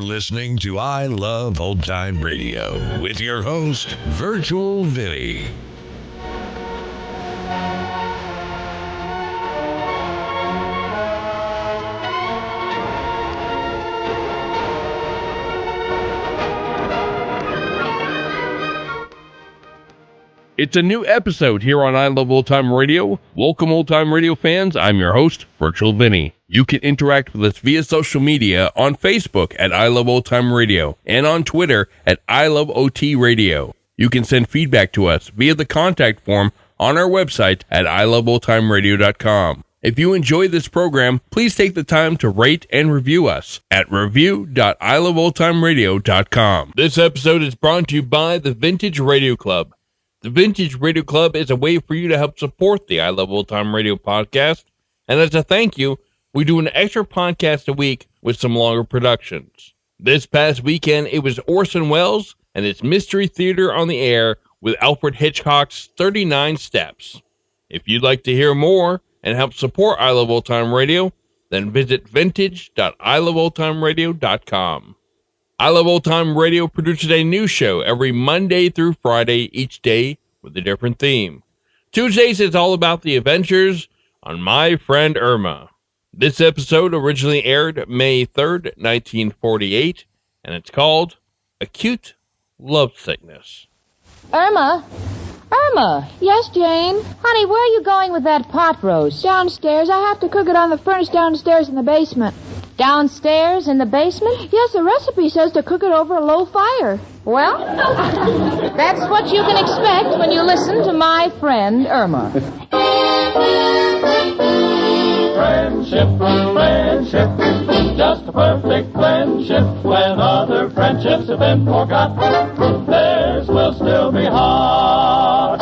listening to I Love Old Time Radio with your host, Virtual Vinny. It's a new episode here on I Love Old Time Radio. Welcome, Old Time Radio fans. I'm your host, Virtual Vinny. You can interact with us via social media on Facebook at I Love Old Time Radio and on Twitter at I Love OT Radio. You can send feedback to us via the contact form on our website at iloveoldtimeradio.com. If you enjoy this program, please take the time to rate and review us at review.iloveoldtimeradio.com. This episode is brought to you by the Vintage Radio Club. The Vintage Radio Club is a way for you to help support the I Love Old Time Radio podcast, and as a thank you, we do an extra podcast a week with some longer productions. This past weekend, it was Orson Welles and its Mystery Theater on the Air with Alfred Hitchcock's 39 Steps. If you'd like to hear more and help support I Love Old Time Radio, then visit vintage.iloveoldtimeradio.com. I Love Old Time Radio produces a new show every Monday through Friday, each day with a different theme. Tuesdays is all about the adventures on My Friend Irma. This episode originally aired May 3rd, 1948, and it's called Acute Love Sickness. Irma? Irma! Yes, Jane? Honey, where are you going with that pot roast? Downstairs. I have to cook it on the furnace downstairs in the basement. Downstairs in the basement? Yes, the recipe says to cook it over a low fire. Well, that's what you can expect when you listen to My Friend Irma. Friendship, friendship, just a perfect friendship. When other friendships have been forgot, theirs will still be hot.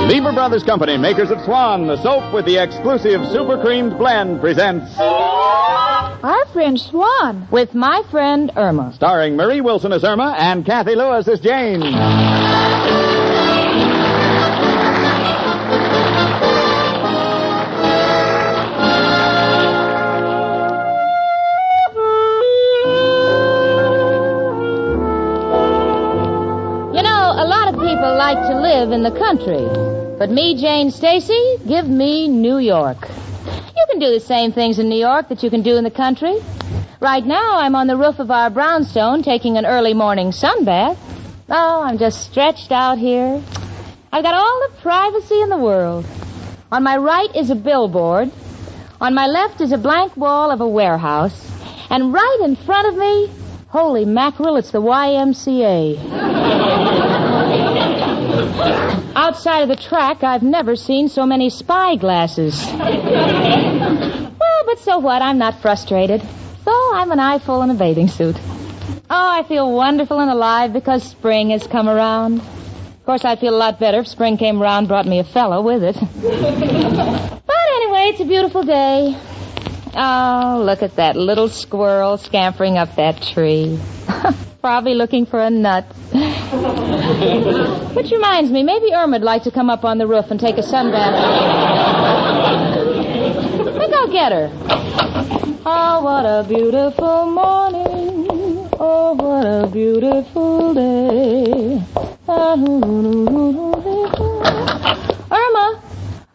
Lever Brothers Company, makers of Swan, the soap with the exclusive super creamed blend, presents Our Friend Swan. With My Friend Irma. Starring Marie Wilson as Irma and Kathy Lewis as Jane. People like to live in the country. But me, Jane Stacy, give me New York. You can do the same things in New York that you can do in the country. Right now, I'm on the roof of our brownstone taking an early morning sunbath. Oh, I'm just stretched out here. I've got all the privacy in the world. On my right is a billboard. On my left is a blank wall of a warehouse. And right in front of me, holy mackerel, it's the YMCA. Outside of the track, I've never seen so many spy glasses. Well, but so what? I'm not frustrated. So I'm an eyeful in a bathing suit. Oh, I feel wonderful and alive because spring has come around. Of course, I'd feel a lot better if spring came around and brought me a fellow with it. But anyway, it's a beautiful day. Oh, look at that little squirrel scampering up that tree. Probably looking for a nut. Which reminds me, maybe Irma'd like to come up on the roof and take a sunbath. I think I'll get her. Oh, what a beautiful morning. Oh, what a beautiful day.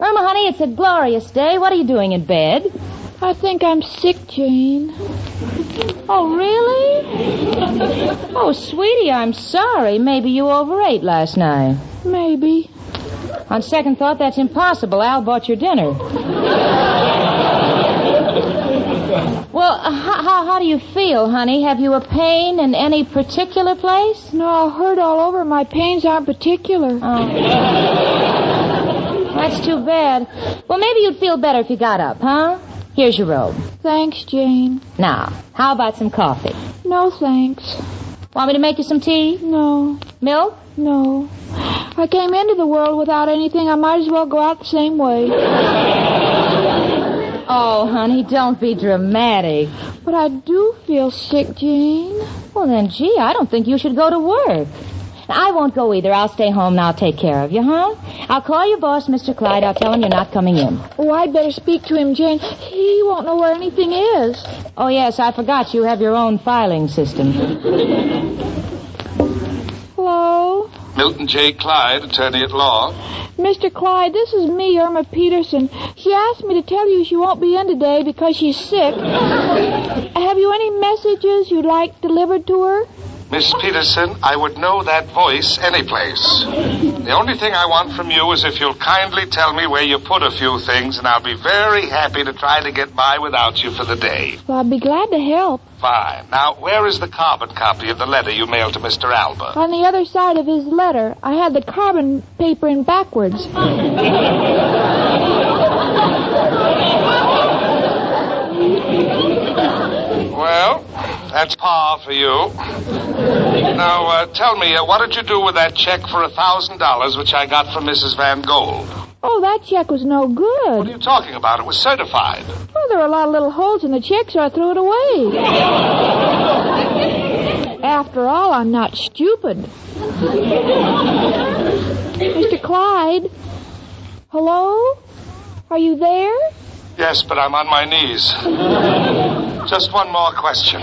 Irma, honey, it's a glorious day. What are you doing in bed? I think I'm sick, Jane. Oh, really? Oh, sweetie, I'm sorry. Maybe you overate last night. Maybe. On second thought, that's impossible. Al bought your dinner. Well, how do you feel, honey? Have you a pain in any particular place? No, I hurt all over. My pains aren't particular. Oh. That's too bad. Well, maybe you'd feel better if you got up, huh? Here's your robe. Thanks, Jane. Now, how about some coffee? No, thanks. Want me to make you some tea? No. Milk? No. I came into the world without anything. I might as well go out the same way. Oh, honey, don't be dramatic. But I do feel sick, Jane. Well, then, gee, I don't think you should go to work. I won't go either. I'll stay home and I'll take care of you, huh? I'll call your boss, Mr. Clyde. I'll tell him you're not coming in. Oh, I'd better speak to him, Jane. He won't know where anything is. Oh, yes, I forgot you have your own filing system. Hello? Milton J. Clyde, attorney at law. Mr. Clyde, this is me, Irma Peterson. She asked me to tell you she won't be in today because she's sick. Have you any messages you'd like delivered to her? Miss Peterson, I would know that voice anyplace. The only thing I want from you is if you'll kindly tell me where you put a few things, and I'll be very happy to try to get by without you for the day. Well, I'd be glad to help. Fine. Now, where is the carbon copy of the letter you mailed to Mr. Alba? On the other side of his letter, I had the carbon paper in backwards. Well, that's par for you. Now, tell me, what did you do with that check for $1,000 which I got from Mrs. Van Gold? Oh, that check was no What are good. you talking about? It was certified. Oh, there were a lot of little holes in the check, so I threw it away. After all, I'm not stupid. Mr. Clyde? Hello? Are you there? Yes, but I'm on my knees. Just one more question.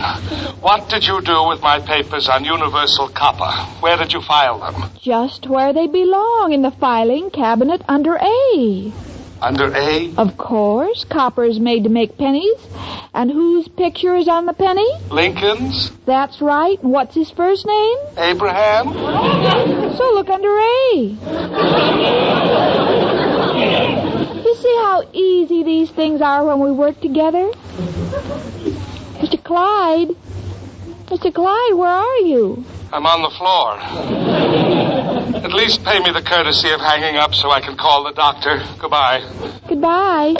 What did you do with my papers on universal copper? Where did you file them? Just where they belong, in the filing cabinet under A. Under A? Of course, copper is made to make pennies. And whose picture is on the penny? Lincoln's? That's right. And what's his first name? Abraham? So look under A. You see how easy these things are when we work together? Mr. Clyde? Mr. Clyde, where are you? I'm on the floor. At least pay me the courtesy of hanging up so I can call the doctor. Goodbye. Goodbye.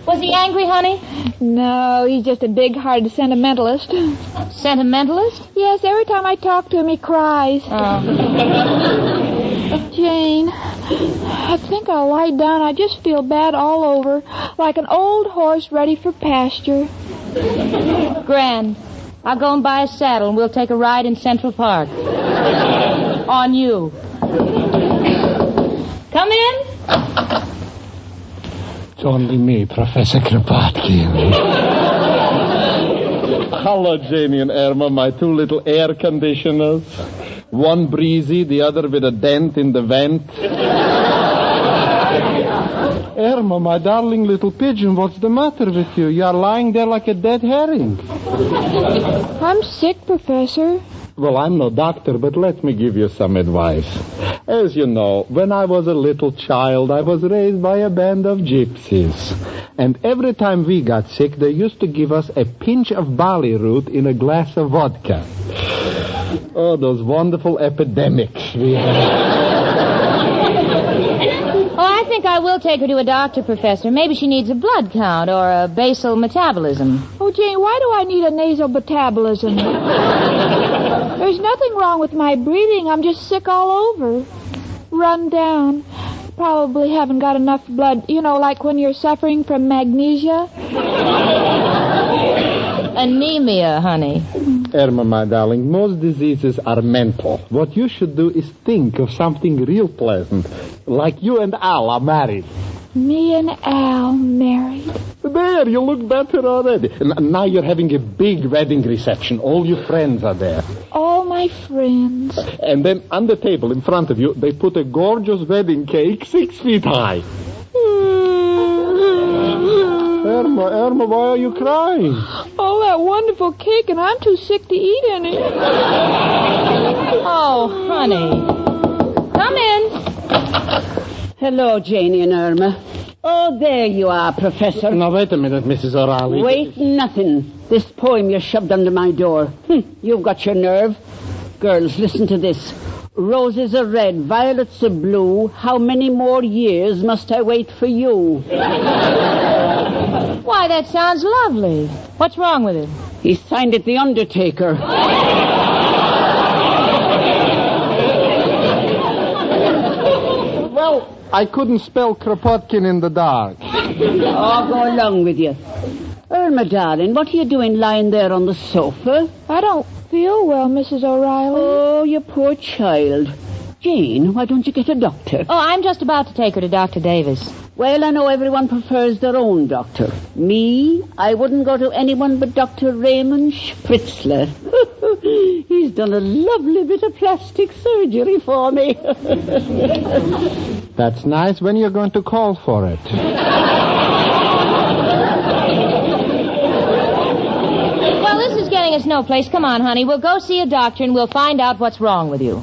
Was he angry, honey? No, he's just a big-hearted sentimentalist. Sentimentalist? Yes, every time I talk to him, he cries. Oh. Jane, I think I'll lie down. I just feel bad all over, like an old horse ready for pasture. Grand. I'll go and buy a saddle and we'll take a ride in Central Park. On you. Come in. It's only me, Professor Kropotkin. Hello, Janie and Irma, my two little air conditioners. One breezy, the other with a dent in the vent. Irma, my darling little pigeon, what's the matter with you? You're lying there like a dead herring. I'm sick, Professor. Well, I'm no doctor, but let me give you some advice. As you know, when I was a little child, I was raised by a band of gypsies. And every time we got sick, they used to give us a pinch of barley root in a glass of vodka. Oh, those wonderful epidemics we had. Oh, I think I will take her to a doctor, Professor. Maybe she needs a blood count or a basal metabolism. Oh, Jane, why do I need a nasal metabolism? There's nothing wrong with my breathing. I'm just sick all over. Run down. Probably haven't got enough blood. You know, like when you're suffering from magnesia. Anemia, honey. Irma, my darling, most diseases are mental. What you should do is think of something real pleasant. Like you and Al are married. Me and Al married. There, you look better already. Now you're having a big wedding reception. All your friends are there. All my friends. And then on the table in front of you, they put a gorgeous wedding cake 6 feet high. Irma, why are you crying? All that wonderful cake, and I'm too sick to eat any. Oh, honey. Come in. Hello, Janie and Irma. Oh, there you are, Professor. Now, wait a minute, Mrs. O'Reilly. Wait, nothing. This poem you shoved under my door. You've got your nerve. Girls, listen to this. Roses are red, violets are blue. How many more years must I wait for you? Why, that sounds lovely. What's wrong with it? He signed it The Undertaker. Well, I couldn't spell Kropotkin in the dark. Oh, go along with you. Irma, darling, what are you doing lying there on the sofa? I don't feel well, Mrs. O'Reilly. Oh, you poor child. Jane, why don't you get a doctor? Oh, I'm just about to take her to Dr. Davis. Well, I know everyone prefers their own doctor. Me, I wouldn't go to anyone but Dr. Raymond Spritzler. He's done a lovely bit of plastic surgery for me. That's nice. When you're going to call for it? Well, this is getting us no place. Come on, honey. We'll go see a doctor and we'll find out what's wrong with you.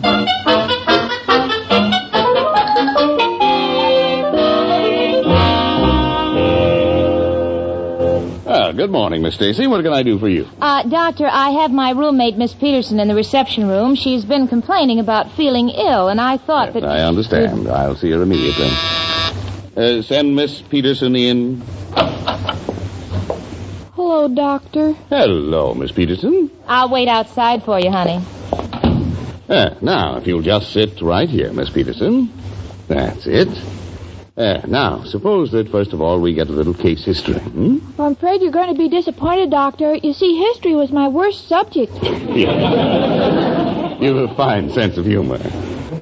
Good morning, Miss Stacy. What can I do for you? Doctor, I have my roommate, Miss Peterson, in the reception room. She's been complaining about feeling ill, and I thought that... I understand. I'll see her immediately. Send Miss Peterson in. Hello, Doctor. Hello, Miss Peterson. I'll wait outside for you, honey. Now, if you'll just sit right here, Miss Peterson. That's it. Now, suppose that, first of all, we get a little case history. Well, I'm afraid you're going to be disappointed, Doctor. You see, history was my worst subject. Yeah. You have a fine sense of humor.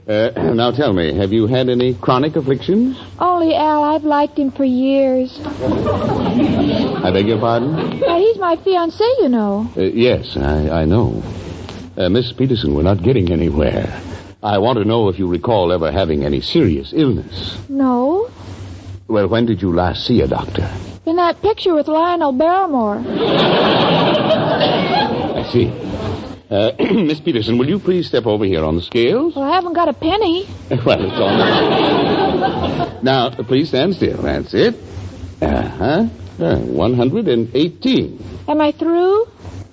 Now, tell me, have you had any chronic afflictions? Only Al, I've liked him for years. I beg your pardon? He's my fiancé, you know. Yes, I know. Miss Peterson, we're not getting anywhere. I want to know if you recall ever having any serious illness. No. Well, when did you last see a doctor? In that picture with Lionel Barrymore. I see. Miss Peterson, will you please step over here on the scales? Well, I haven't got a penny. Well, it's all right. Now, please stand still. That's it. 118. Am I through?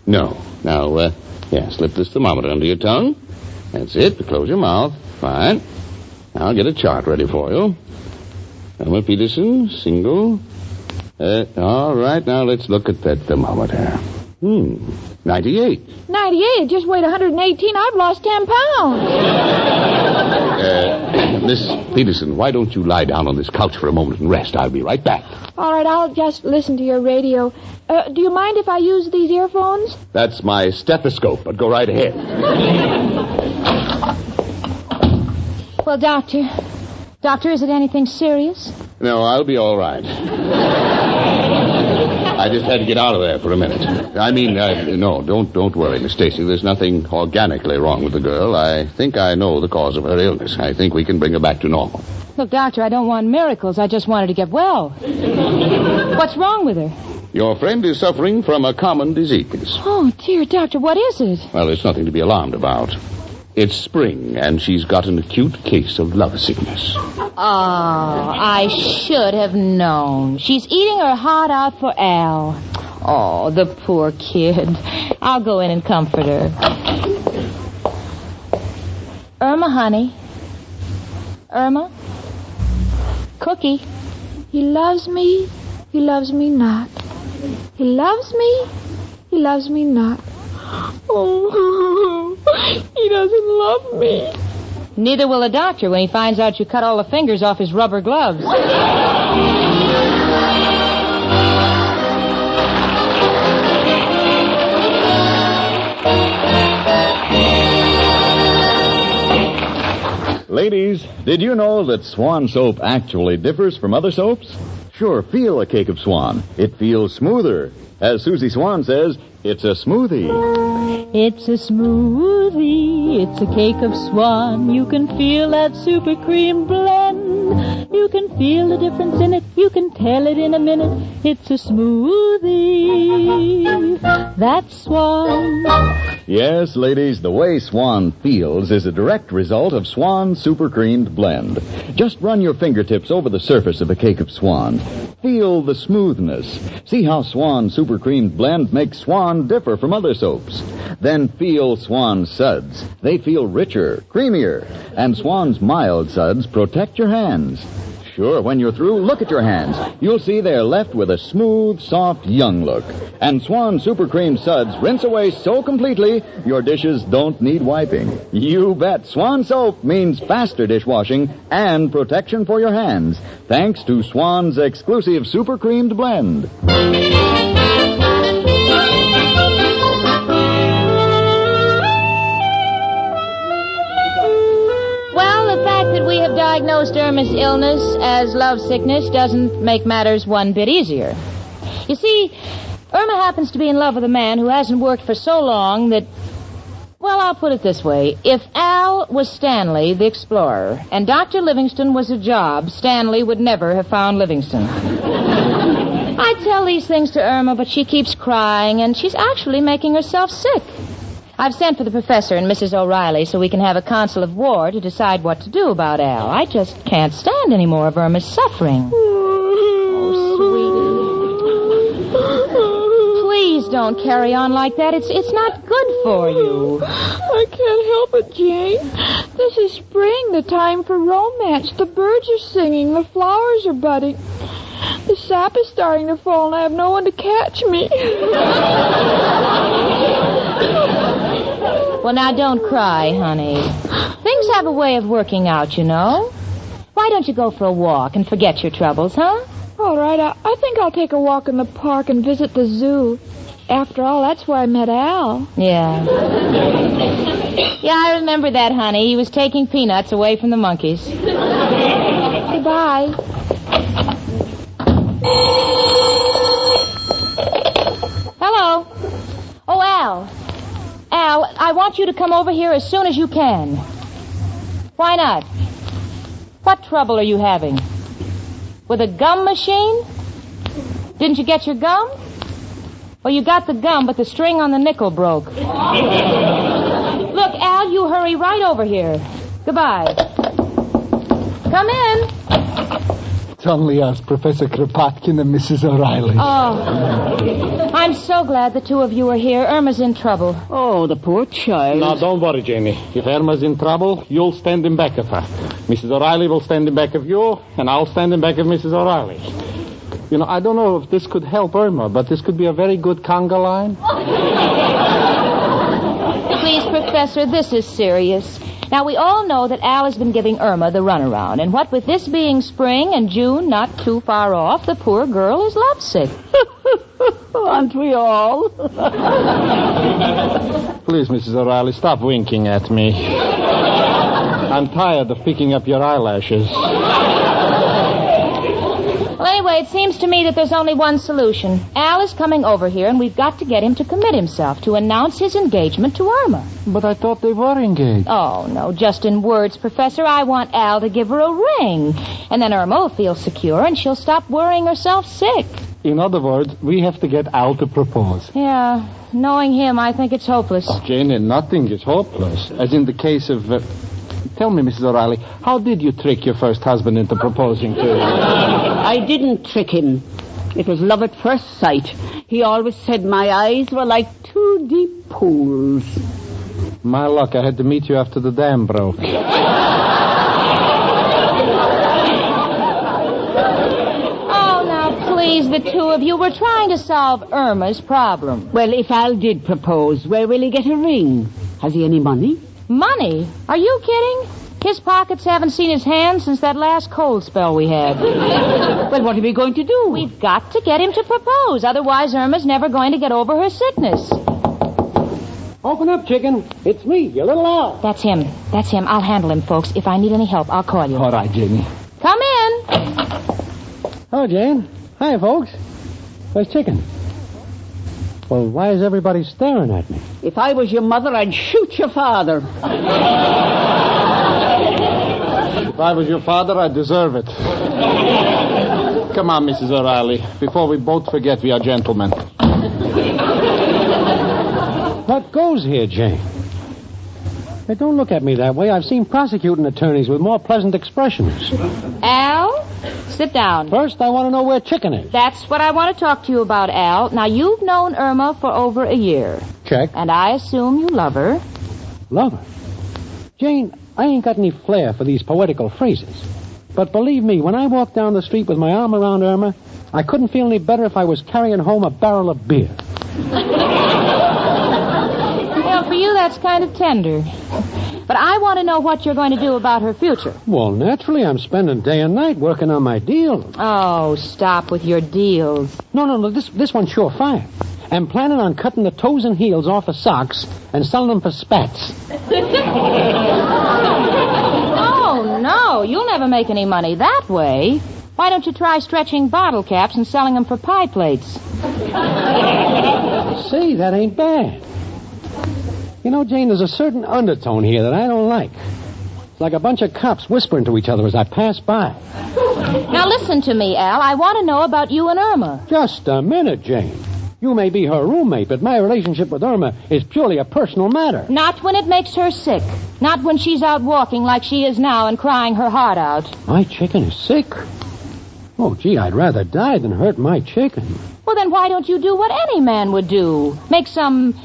No. Now, slip this thermometer under your tongue. That's it. Close your mouth. Fine. Now I'll get a chart ready for you. Irma Peterson, single. All right, now let's look at that thermometer. 98. 98? Just weighed 118. I've lost 10 pounds. Miss Peterson, why don't you lie down on this couch for a moment and rest? I'll be right back. All right, I'll just listen to your radio. Do you mind if I use these earphones? That's my stethoscope, but go right ahead. Well, Doctor, is it anything serious? No, I'll be all right. I just had to get out of there for a minute. I mean, no, don't worry, Miss Stacy. There's nothing organically wrong with the girl. I think I know the cause of her illness. I think we can bring her back to normal. Look, Doctor, I don't want miracles. I just want her to get well. What's wrong with her? Your friend is suffering from a common disease. Oh, dear, Doctor, what is it? Well, there's nothing to be alarmed about. It's spring, and she's got an acute case of lovesickness. Oh, I should have known. She's eating her heart out for Al. Oh, the poor kid. I'll go in and comfort her. Irma, honey. Irma? Cookie. He loves me. He loves me not. He loves me. He loves me not. Oh, he doesn't love me. Neither will the doctor when he finds out you cut all the fingers off his rubber gloves. Ladies, did you know that Swan soap actually differs from other soaps? Sure, feel a cake of Swan. It feels smoother. As Susie Swan says, it's a smoothie. It's a smoothie. It's a cake of Swan. You can feel that super cream blend. You can feel the difference in it. You can tell it in a minute. It's a smoothie. That's Swan. Yes, ladies, the way Swan feels is a direct result of Swan Super Creamed Blend. Just run your fingertips over the surface of a cake of Swan. Feel the smoothness. See how Swan Super Creamed Blend makes Swan differ from other soaps. Then feel Swan Suds. They feel richer, creamier. And Swan's mild suds protect your hands. Sure, when you're through, look at your hands. You'll see they're left with a smooth, soft, young look. And Swan Super Cream Suds rinse away so completely, your dishes don't need wiping. You bet. Swan soap means faster dishwashing and protection for your hands, thanks to Swan's exclusive Super Creamed Blend. diagnosed Irma's illness as love sickness doesn't make matters one bit easier. You see, Irma happens to be in love with a man who hasn't worked for so long that, well, I'll put it this way. If Al was Stanley, the explorer, and Dr. Livingston was a job, Stanley would never have found Livingston. I tell these things to Irma, but she keeps crying, and she's actually making herself sick. I've sent for the professor and Mrs. O'Reilly so we can have a council of war to decide what to do about Al. I just can't stand any more of Irma's suffering. Oh, sweetie. Please don't carry on like that. It's not good for you. I can't help it, Jane. This is spring, the time for romance. The birds are singing, the flowers are budding. The sap is starting to fall, and I have no one to catch me. Well, now, don't cry, honey. Things have a way of working out, you know. Why don't you go for a walk and forget your troubles, huh? All right, I think I'll take a walk in the park and visit the zoo. After all, that's where I met Al. Yeah. Yeah, I remember that, honey. He was taking peanuts away from the monkeys. Goodbye. Hello. Oh, Al. Al, I want you to come over here as soon as you can. Why not? What trouble are you having? With a gum machine? Didn't you get your gum? Well, you got the gum, but the string on the nickel broke. Look, Al, you hurry right over here. Goodbye. Come in. It's only us, Professor Kropotkin and Mrs. O'Reilly. Oh, I'm so glad the two of you are here. Irma's in trouble. Oh, the poor child. Now, don't worry, Janie. If Irma's in trouble, you'll stand in back of her. Mrs. O'Reilly will stand in back of you, and I'll stand in back of Mrs. O'Reilly. You know, I don't know if this could help Irma, but this could be a very good conga line. Please, Professor, this is serious. Now, we all know that Al has been giving Irma the runaround, and what with this being spring and June not too far off, the poor girl is lovesick. Aren't we all? Please, Mrs. O'Reilly, stop winking at me. I'm tired of picking up your eyelashes. Well, anyway, it seems to me that there's only one solution. Al is coming over here, and we've got to get him to commit himself, to announce his engagement to Irma. But I thought they were engaged. Oh, no, just in words, Professor. I want Al to give her a ring. And then Irma will feel secure, and she'll stop worrying herself sick. In other words, we have to get Al to propose. Yeah, knowing him, I think it's hopeless. Oh, Janie, nothing is hopeless. As in the case of... Tell me, Mrs. O'Reilly, how did you trick your first husband into proposing to you? I didn't trick him. It was love at first sight. He always said my eyes were like two deep pools. My luck, I had to meet you after the dam broke. Oh, now, please, the two of you, we're trying to solve Irma's problem. Well, if Al did propose, where will he get a ring? Has he any money? Money? Are you kidding? His pockets haven't seen his hands since that last cold spell we had. Well, what are we going to do? We've got to get him to propose. Otherwise, Irma's never going to get over her sickness. Open up, chicken. It's me, your little Al. That's him. That's him. I'll handle him, folks. If I need any help, I'll call you. All right, Janie. Come in. Oh, Jane. Hi, folks. Where's chicken? Well, why is everybody staring at me? If I was your mother, I'd shoot your father. If I was your father, I'd deserve it. Come on, Mrs. O'Reilly. Before we both forget we are gentlemen. What goes here, Jane? Hey, don't look at me that way. I've seen prosecuting attorneys with more pleasant expressions. Al, sit down. First, I want to know where chicken is. That's what I want to talk to you about, Al. Now, you've known Irma for over a year. Check. And I assume you love her. Love her? Jane, I ain't got any flair for these poetical phrases. But believe me, when I walk down the street with my arm around Irma, I couldn't feel any better if I was carrying home a barrel of beer. Well, for you, that's kind of tender. But I want to know what you're going to do about her future. Well, naturally, I'm spending day and night working on my deal. Oh, stop with your deals. No, this one's surefire. I'm planning on cutting the toes and heels off of socks and selling them for spats. Oh, no. No, you'll never make any money that way. Why don't you try stretching bottle caps and selling them for pie plates? See, that ain't bad. You know, Jane, there's a certain undertone here that I don't like. It's like a bunch of cops whispering to each other as I pass by. Now listen to me, Al. I want to know about you and Irma. Just a minute, Jane. You may be her roommate, but my relationship with Irma is purely a personal matter. Not when it makes her sick. Not when she's out walking like she is now and crying her heart out. My chicken is sick? Oh, gee, I'd rather die than hurt my chicken. Well, then why don't you do what any man would do? Make some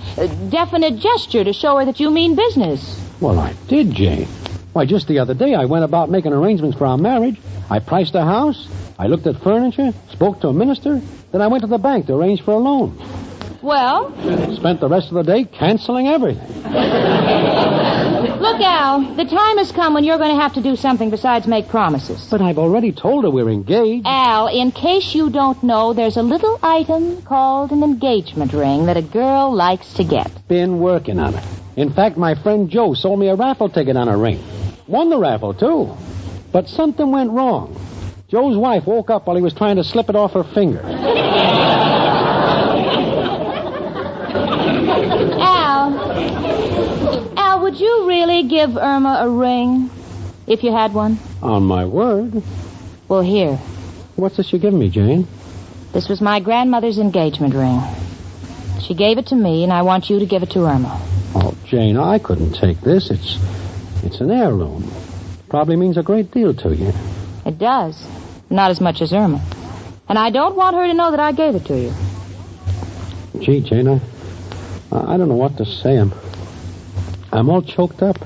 definite gesture to show her that you mean business. Well, I did, Jane. Why, just the other day I went about making arrangements for our marriage. I priced a house. I looked at furniture, spoke to a minister. Then I went to the bank to arrange for a loan. Well? Spent the rest of the day canceling everything. Look, Al, the time has come when you're going to have to do something besides make promises. But I've already told her we're engaged. Al, in case you don't know, there's a little item called an engagement ring that a girl likes to get. Been working on it. In fact, my friend Joe sold me a raffle ticket on a ring. Won the raffle, too. But something went wrong. Joe's wife woke up while he was trying to slip it off her finger. Al, would you really give Irma a ring if you had one? On my word. Well, here. What's this you're giving me, Jane? This was my grandmother's engagement ring. She gave it to me, and I want you to give it to Irma. Oh, Jane, I couldn't take this. It's an heirloom. Probably means a great deal to you. It does. Not as much as Irma. And I don't want her to know that I gave it to you. Gee, Jane, I don't know what to say. I'm all choked up.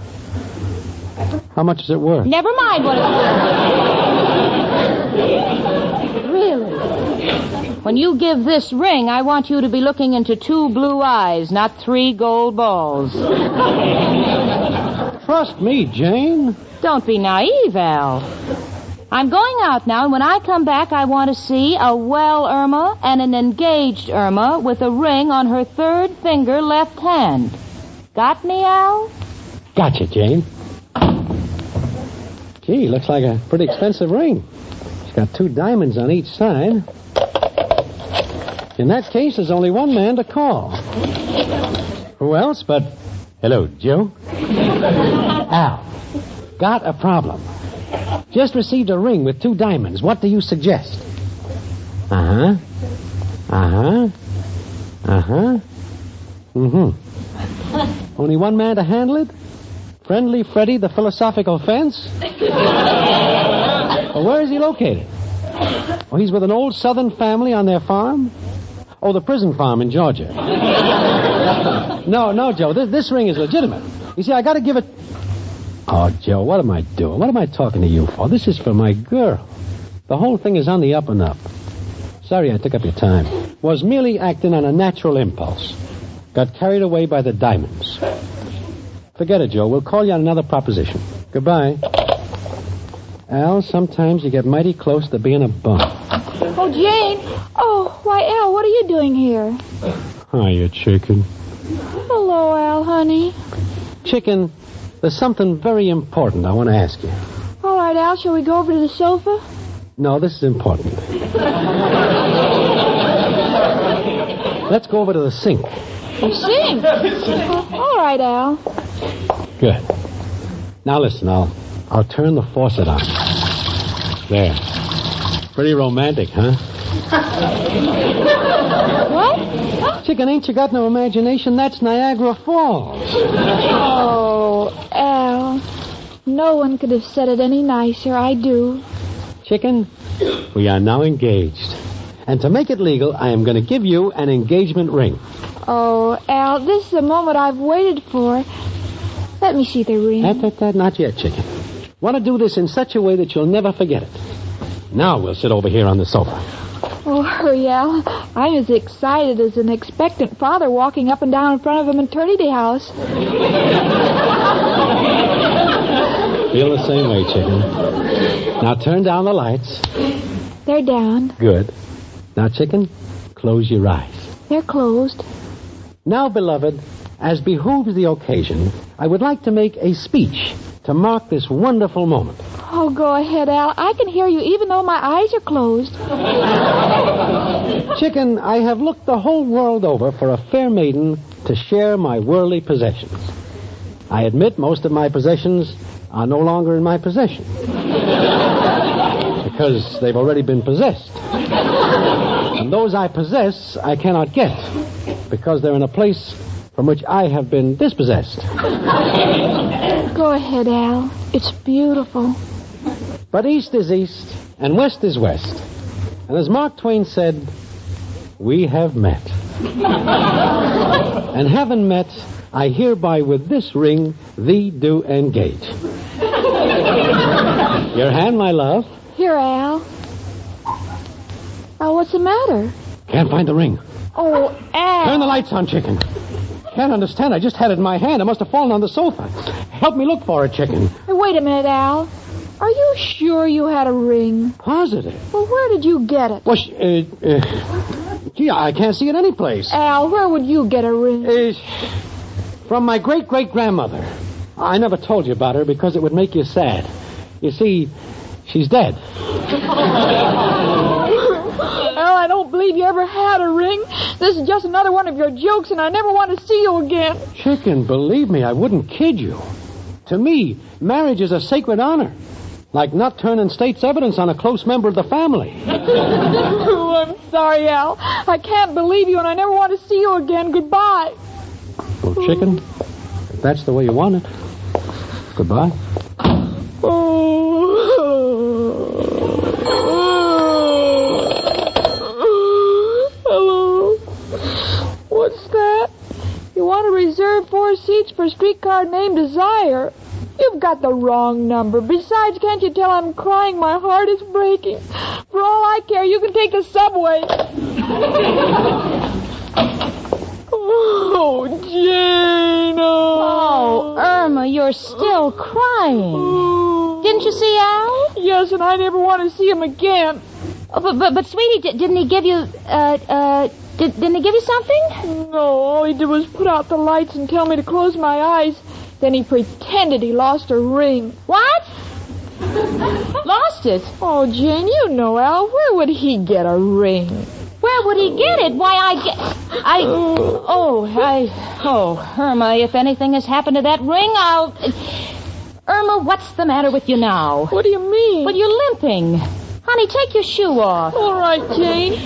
How much is it worth? Never mind what it's worth. Really? When you give this ring, I want you to be looking into 2 blue eyes, not 3 gold balls. Trust me, Jane. Don't be naive, Al. I'm going out now, and when I come back, I want to see a well Irma and an engaged Irma with a ring on her 3rd finger left hand. Got me, Al? Gotcha, Jane. Gee, looks like a pretty expensive ring. It's got 2 diamonds on each side. In that case, there's only one man to call. Who else but... Hello, Joe? Al. Got a problem. Just received a ring with 2 diamonds. What do you suggest? Uh-huh. Mm-hmm. Only one man to handle it? Friendly Freddy, the philosophical fence? Well, where is he located? Oh, he's with an old southern family on their farm? Oh, the prison farm in Georgia. No, Joe, this ring is legitimate. You see, I gotta give it... Oh, Joe, what am I doing? What am I talking to you for? This is for my girl. The whole thing is on the up and up. Sorry I took up your time. Was merely acting on a natural impulse. Got carried away by the diamonds. Forget it, Joe. We'll call you on another proposition. Goodbye. Al, sometimes you get mighty close to being a bum. Oh, Jane. Oh, why, Al, what are you doing here? Hiya, chicken. Hello, Al, honey. Chicken, there's something very important I want to ask you. All right, Al, shall we go over to the sofa? No, this is important. Let's go over to the sink. The sink? All right, Al. Good. Now listen, I'll turn the faucet on. There. Pretty romantic, huh? What? Chicken, ain't you got no imagination? That's Niagara Falls. Oh, Al. No one could have said it any nicer. I do. Chicken, we are now engaged. And to make it legal, I am going to give you an engagement ring. Oh, Al, this is the moment I've waited for. Let me see the ring. Not yet, Chicken. Want to do this in such a way that you'll never forget it. Now we'll sit over here on the sofa. Oh, hurry, Al. I'm as excited as an expectant father walking up and down in front of a maternity house. Feel the same way, Chicken. Now turn down the lights. They're down. Good. Now, Chicken, close your eyes. They're closed. Now, beloved, as behooves the occasion, I would like to make a speech to mark this wonderful moment. Oh, go ahead, Al. I can hear you even though my eyes are closed. Chicken, I have looked the whole world over for a fair maiden to share my worldly possessions. I admit most of my possessions are no longer in my possession. Because they've already been possessed. And those I possess, I cannot get. Because they're in a place from which I have been dispossessed. Go ahead, Al. It's beautiful. But east is east, and west is west. And as Mark Twain said, we have met. And having met, I hereby with this ring thee do engage. Your hand, my love. Here, Al. Al, what's the matter? Can't find the ring. Oh, Al. Turn the lights on, Chicken. Can't understand. I just had it in my hand. It must have fallen on the sofa. Help me look for it, Chicken. Hey, wait a minute, Al. Are you sure you had a ring? Positive. Well, where did you get it? Well, gee, I can't see it anyplace. Al, where would you get a ring? From my great-great-grandmother. I never told you about her because it would make you sad. You see, she's dead. Al, I don't believe you ever had a ring. This is just another one of your jokes, and I never want to see you again. Chicken, believe me, I wouldn't kid you. To me, marriage is a sacred honor. Like not turning state's evidence on a close member of the family. Oh, I'm sorry, Al. I can't believe you, and I never want to see you again. Goodbye. Well, Chicken, if that's the way you want it, goodbye. Hello. What's that? You want to reserve 4 seats for a streetcar named Desire? You've got the wrong number. Besides, can't you tell I'm crying? My heart is breaking. For all I care, you can take the subway. Oh, Jane. Oh, Irma, you're still crying. Didn't you see Al? Yes, and I never want to see him again. Oh, but sweetie, didn't he give you, didn't he give you something? No, all he did was put out the lights and tell me to close my eyes. Then he pretended he lost a ring. What? Lost it? Oh, Jane, you know, Al, where would he get a ring? Where would he get it? Why, Irma, if anything has happened to that ring, Irma, what's the matter with you now? What do you mean? Well, you're limping. Honey, take your shoe off. All right, Jane.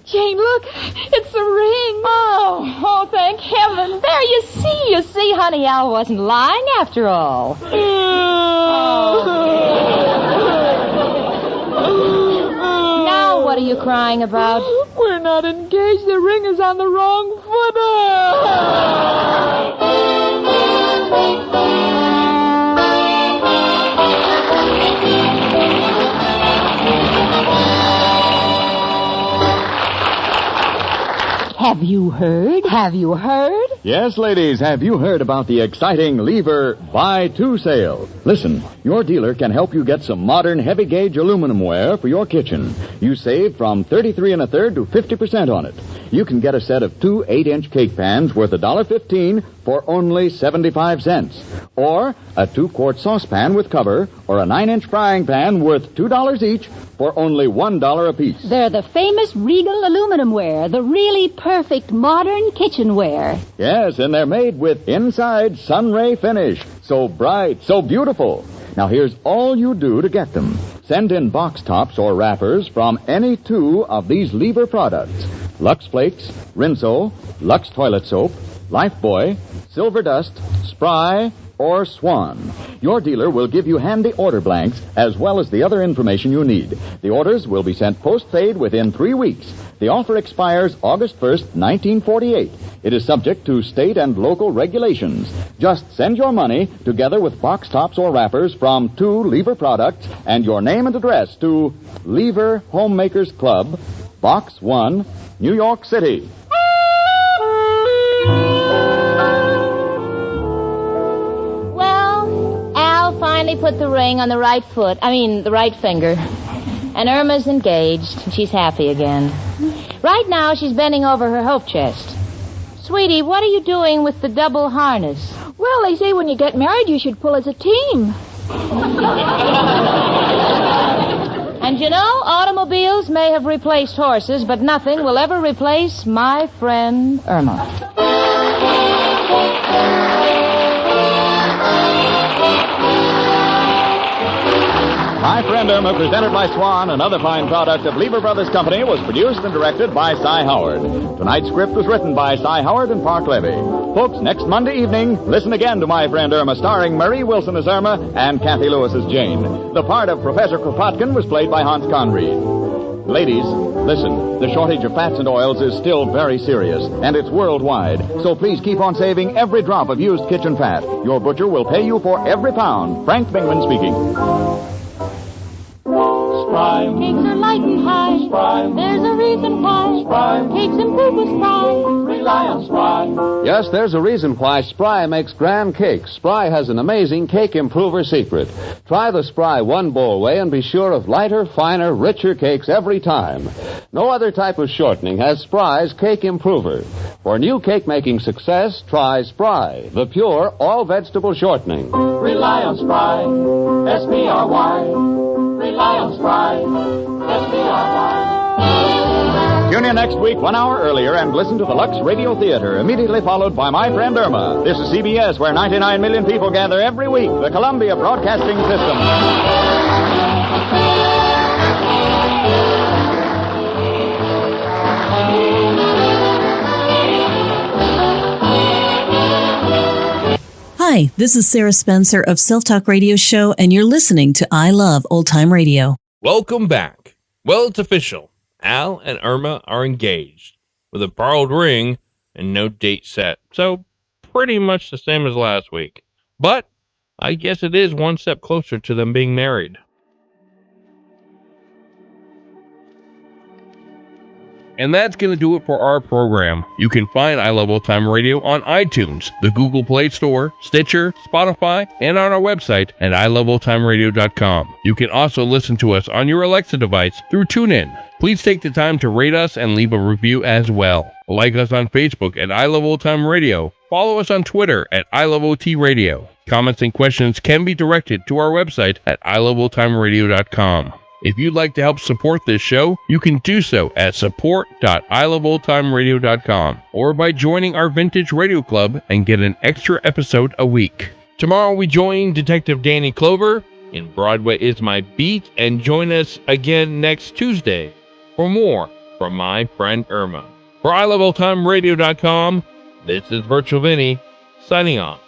Jane, look, it's the ring. Oh, thank heaven. There, you see, honey, Al wasn't lying after all. Now what are you crying about? We're not engaged. The ring is on the wrong foot. Have you heard? Have you heard? Yes, ladies, have you heard about the exciting Lever Buy 2 sale? Listen, your dealer can help you get some modern heavy-gauge aluminum ware for your kitchen. You save from 33 1/3 to 50% on it. You can get a set of 2 8-inch cake pans worth $1.15 for only 75 cents. Or a 2-quart saucepan with cover or a 9-inch frying pan worth $2 each for only $1 apiece. They're the famous Regal aluminum ware, the really perfect modern kitchenware. Yes, and they're made with inside sunray finish. So bright, so beautiful. Now here's all you do to get them. Send in box tops or wrappers from any 2 of these Lever products. Lux Flakes, Rinso, Lux Toilet Soap, Lifebuoy, Silver Dust, Spry, or Swan. Your dealer will give you handy order blanks as well as the other information you need. The orders will be sent post-paid within 3 weeks. The offer expires August 1st, 1948. It is subject to state and local regulations. Just send your money together with box tops or wrappers from 2 Lever products and your name and address to Lever Homemakers Club, Box 1, New York City. Finally put the ring on the right finger. And Irma's engaged. She's happy again. Right now, she's bending over her hope chest. Sweetie, what are you doing with the double harness? Well, they say when you get married, you should pull as a team. And you know, automobiles may have replaced horses, but nothing will ever replace my friend Irma. My Friend Irma, presented by Swan, another fine product of Lever Brothers Company, was produced and directed by Cy Howard. Tonight's script was written by Cy Howard and Park Levy. Folks, next Monday evening, listen again to My Friend Irma, starring Marie Wilson as Irma and Kathy Lewis as Jane. The part of Professor Kropotkin was played by Hans Conried. Ladies, listen, the shortage of fats and oils is still very serious, and it's worldwide. So please keep on saving every drop of used kitchen fat. Your butcher will pay you for every pound. Frank Bingman speaking. Spry. Cakes are light and high. Spry. There's a reason why. Spry. Cakes improve with Spry. Rely on Spry. Yes, there's a reason why Spry makes grand cakes. Spry has an amazing cake improver secret. Try the Spry one bowl way and be sure of lighter, finer, richer cakes every time. No other type of shortening has Spry's cake improver. For new cake-making success, try Spry, the pure, all-vegetable shortening. Rely on Spry. S-P-R-Y. Rely on Spry. S-P-R-Y. Tune in next week 1 hour earlier and listen to the Lux Radio Theater, immediately followed by My Friend Irma. This is CBS, where 99 million people gather every week, the Columbia Broadcasting System. Hi, this is Sarah Spencer of Self Talk Radio Show, and you're listening to I Love Old Time Radio. Welcome back. Well, it's official. Al and Irma are engaged with a borrowed ring and no date set. So pretty much the same as last week. But I guess it is one step closer to them being married. And that's going to do it for our program. You can find I Love Old Time Radio on iTunes, the Google Play Store, Stitcher, Spotify, and on our website at iloveoldtimeradio.com. You can also listen to us on your Alexa device through TuneIn. Please take the time to rate us and leave a review as well. Like us on Facebook at I Love Old Time Radio. Follow us on Twitter at I Love OT Radio. Comments and questions can be directed to our website at iloveoldtimeradio.com. If you'd like to help support this show, you can do so at support.iloveoldtimeradio.com or by joining our Vintage Radio Club and get an extra episode a week. Tomorrow we join Detective Danny Clover in Broadway Is My Beat, and join us again next Tuesday for more from My Friend Irma. For iloveoldtimeradio.com, this is Virtual Vinny signing off.